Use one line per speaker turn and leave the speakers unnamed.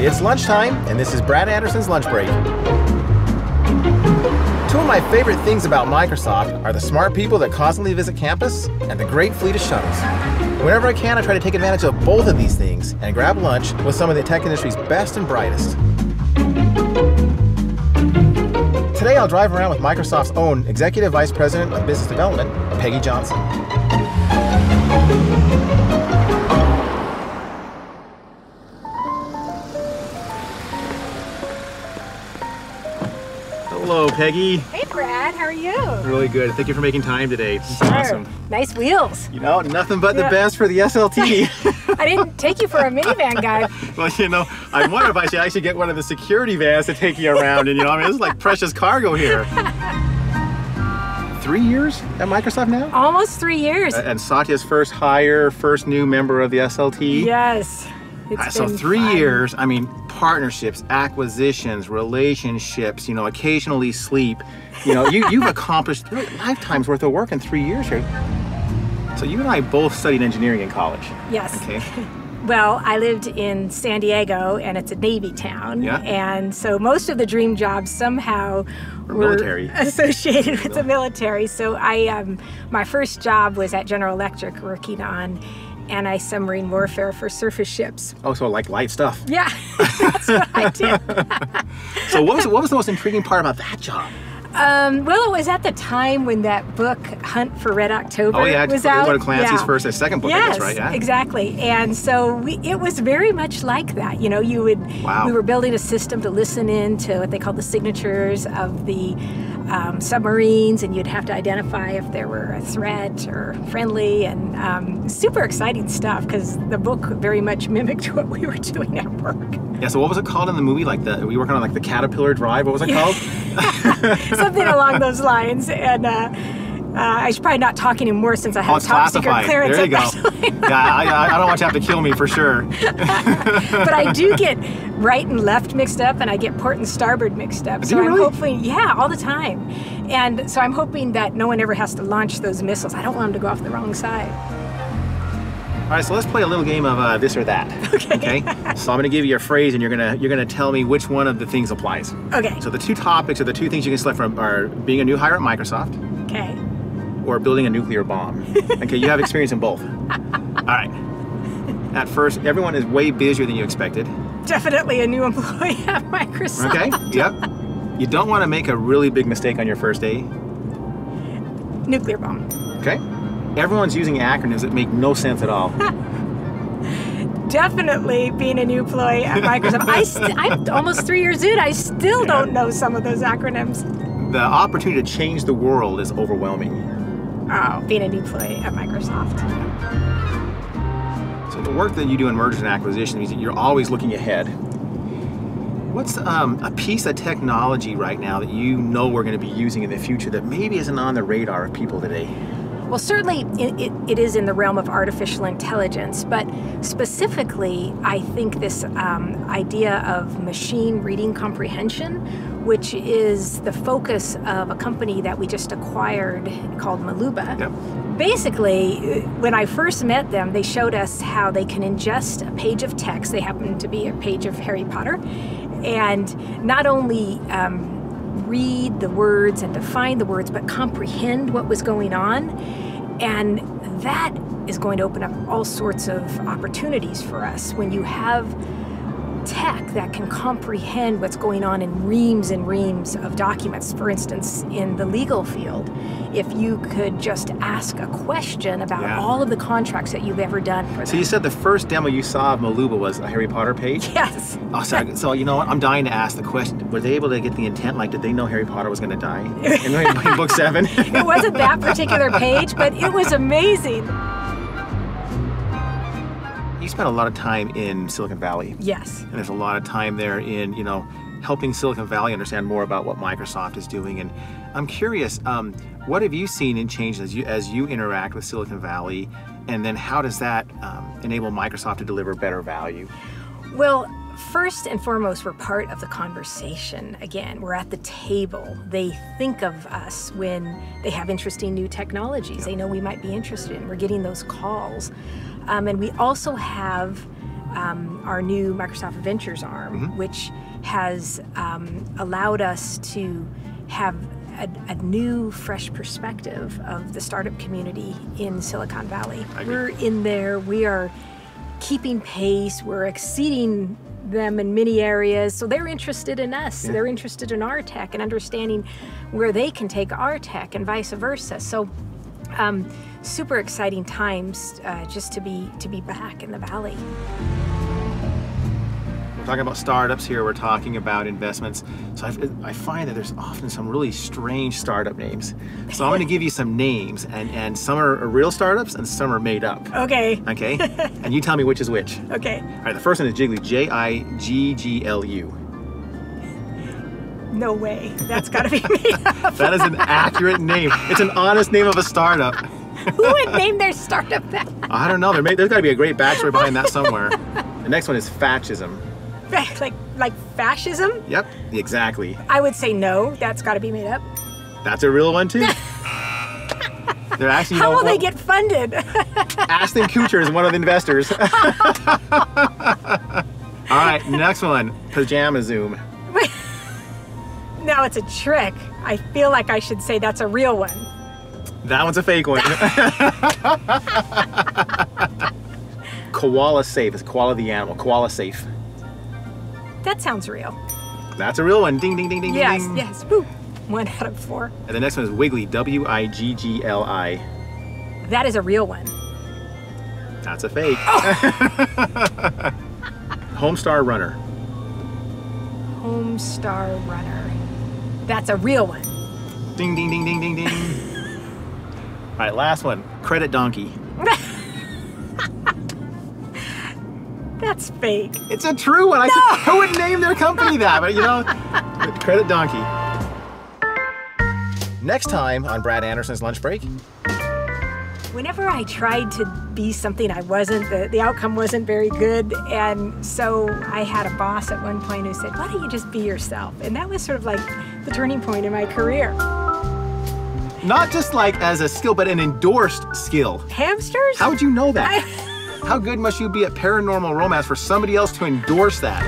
It's lunchtime, and this is Brad Anderson's Lunch Break. Two of my favorite things about Microsoft are the smart people that constantly visit campus and the great fleet of shuttles. Whenever I can, I try to take advantage of both of these things and grab lunch with some of the tech industry's best and brightest. Today, I'll drive around with Microsoft's own Executive Vice President of Business Development, Peggy Johnson. Hello, Peggy.
Hey, Brad. How are you?
Really good. Thank you for making time today. This is awesome.
Nice wheels.
You know, nothing but the best for the SLT.
I didn't take you for a minivan guy.
Well, you know, I wonder if I should actually get one of the security vans to take you around. And, you know, I mean, this is like precious cargo here. 3 years at Microsoft now?
Almost 3 years.
And Satya's first hire, first new member of the SLT.
Yes.
So 3 years, I mean, partnerships, acquisitions, relationships, you know, occasionally sleep. You know, you've accomplished lifetimes worth of work in 3 years here. So you and I both studied engineering in college.
Yes.
Okay.
Well, I lived in San Diego, and it's a Navy town.
Yeah.
And so most of the dream jobs somehow were associated with the military. So my first job was at General Electric working on anti-submarine warfare for surface ships.
Oh, so like light stuff.
Yeah, that's what I did.
So what was the most intriguing part about that job?
Well, it was at the time when that book, Hunt for Red October, was out.
One of Clancy's first, second book,
yes,
I guess, right? Yeah,
exactly. And so it was very much like that. You know, we were building a system to listen in to what they called the signatures of the submarines, and you'd have to identify if there were a threat or friendly, and super exciting stuff because the book very much mimicked what we were doing at work.
Yeah, so what was it called in the movie? Like were you working on like the Caterpillar Drive? What was it called?
Something along those lines. And I should probably not talk anymore since I have top secret clearance.
There you go. Yeah, I don't want you to have to kill me for sure.
But I do get right and left mixed up, and I get port and starboard mixed up.
So I'm
hoping, all the time. And so I'm hoping that no one ever has to launch those missiles. I don't want them to go off the wrong side.
All right, so let's play a little game of this or that. Okay. So I'm going to give you a phrase, and you're gonna tell me which one of the things applies.
Okay.
So the two topics or the two things you can select from are being a new hire at Microsoft.
Okay.
Or building a nuclear bomb. Okay, you have experience in both. All right. At first, everyone is way busier than you expected.
Definitely a new employee at Microsoft.
Okay. Yep. You don't want to make a really big mistake on your first day.
Nuclear bomb.
Okay. Everyone's using acronyms that make no sense at all.
Definitely being a new employee at Microsoft. I'm almost 3 years in. I still don't know some of those acronyms.
The opportunity to change the world is overwhelming.
Oh, being a new employee at Microsoft.
So the work that you do in mergers and acquisitions means that you're always looking ahead. What's a piece of technology right now that you know we're going to be using in the future that maybe isn't on the radar of people today?
Well, certainly it is in the realm of artificial intelligence, but specifically, I think this idea of machine reading comprehension, which is the focus of a company that we just acquired called Maluba.
Yep.
Basically, when I first met them, they showed us how they can ingest a page of text. They happen to be a page of Harry Potter, and not only read the words and define the words, but comprehend what was going on. And that is going to open up all sorts of opportunities for us when you have tech that can comprehend what's going on in reams and reams of documents. For instance, in the legal field, if you could just ask a question about all of the contracts that you've ever done for them.
So you said the first demo you saw of Maluba was a Harry Potter page?
Yes.
Oh, so you know what? I'm dying to ask the question. Were they able to get the intent? Like, did they know Harry Potter was going to die in book 7?
It wasn't that particular page, but it was amazing.
You spent a lot of time in Silicon Valley.
Yes.
And there's a lot of time there in, you know, helping Silicon Valley understand more about what Microsoft is doing. And I'm curious, what have you seen in changes as you interact with Silicon Valley? And then how does that enable Microsoft to deliver better value?
Well, first and foremost, we're part of the conversation. Again, we're at the table. They think of us when they have interesting new technologies. They know we might be interested in. We're getting those calls. And we also have our new Microsoft Ventures arm, which has allowed us to have a new, fresh perspective of the startup community in Silicon Valley. We're in there, we are keeping pace, we're exceeding them in many areas, so they're interested in us, they're interested in our tech and understanding where they can take our tech and vice versa. So super exciting times just to be back in the Valley.
We're talking about startups here, we're talking about investments. So I find that there's often some really strange startup names. So I'm going to give you some names, and some are real startups and some are made up.
Okay.
Okay? And you tell me which is which.
Okay.
All right, the first one is Jigglu, Jigglu.
No way. That's got to be made up.
That is an accurate name. It's an honest name of a startup.
Who would name their startup that?
I don't know. There's got to be a great backstory behind that somewhere. The next one is Fascism.
Like fascism?
Yep, exactly.
I would say no. That's got to be made up.
That's a real one too. They're actually.
How will they get funded?
Ashton Kutcher is one of the investors. All right, next one, Pajama Zoom.
Wait. No, it's a trick. I feel like I should say that's a real one.
That one's a fake one. Koala Safe. It's koala the animal. Koala Safe.
That sounds real.
That's a real one. Ding, ding, ding, ding,
yes,
ding.
Yes, Woo. 1 out of 4.
And the next one is Wiggly, Wiggli.
That is a real one.
That's a fake.
Oh.
Homestar Runner.
Homestar Runner. That's a real one.
Ding, ding, ding, ding, ding, ding. All right, last one, Credit Donkey.
That's fake.
It's a true one. Who would name their company that? But you know, Credit Donkey. Next time on Brad Anderson's Lunch Break.
Whenever I tried to be something I wasn't, the outcome wasn't very good. And so I had a boss at one point who said, why don't you just be yourself? And that was sort of like the turning point in my career.
Not just like as a skill, but an endorsed skill.
Hamsters?
How would you know that? How good must you be at paranormal romance for somebody else to endorse that?